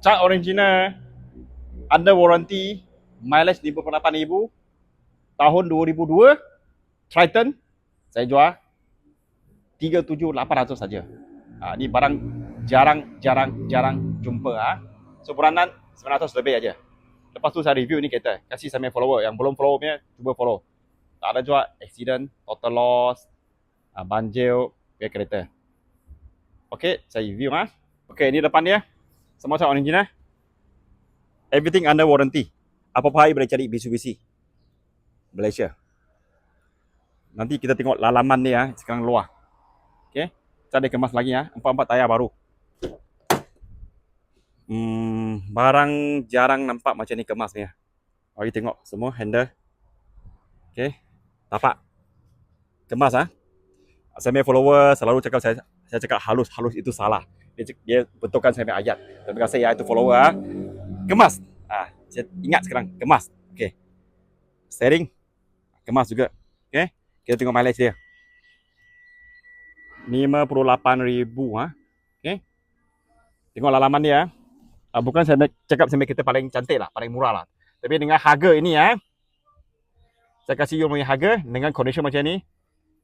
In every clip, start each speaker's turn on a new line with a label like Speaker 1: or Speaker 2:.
Speaker 1: cat original, under warranty, mileage 58,000, tahun 2002, Triton, saya jual 37,800 saja. Ni barang jarang jumpa. So bulanan 900 lebih aja. Lepas tu saya review ni kereta, kasih sama follower. Yang belum follow punya, cuba follow. Tak ada juga accident, total loss, banjir punya kereta. Okay, saya review. Okay, ni depan dia. Semua cat original. Everything under warranty. Apa-apa boleh cari Mitsubishi Malaysia. Nanti kita tengok lalaman ni sekarang luar. Okay, cat dia kemas lagi 4 tayar baru. Barang jarang nampak macam ni kemas ni. Mari tengok semua handle. Okay, tapak kemas. Saya follower selalu cakap saya cakap halus itu salah. Dia betulkan saya ayat. Terima kasih itu follower. Kemas. Saya ingat sekarang kemas. Okay, steering kemas juga. Okay, kita tengok mileage dia. 58,000. Okay, tengok lalaman dia. Bukan saya cakap saya kita paling cantik lah, paling murah lah. Tapi dengan harga ini saya kasih you punya harga dengan condition macam ni,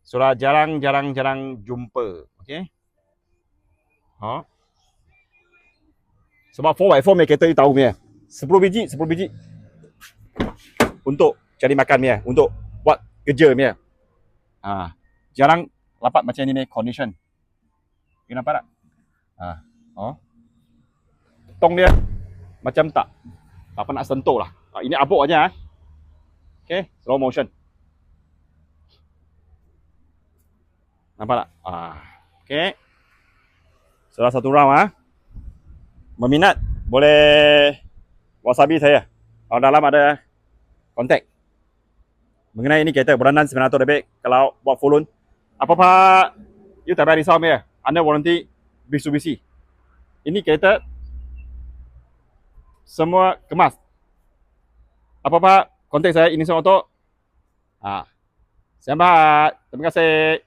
Speaker 1: sudah jarang jumpa. Okay. Sebab 4x4 punya kereta you tahu punya. 10 biji untuk cari makan punya, untuk buat kerja punya. Jarang dapat macam ni condition. You nampak tak? Tong dia macam tak apa nak sentuh lah. Ini abuk aja. Okay, slow motion. Nampak tak? Okay. Salah satu round meminat boleh wasabi saya. Kalau dalam ada kontak mengenai ini kereta bulanan 900 lebih. Kalau buat full loan, apa-apa you tak payah risau punya. Under warranty Mitsubishi. Ini kereta semua kemas. Apa-apa kontak saya Ignition Auto. Selamat. Terima kasih.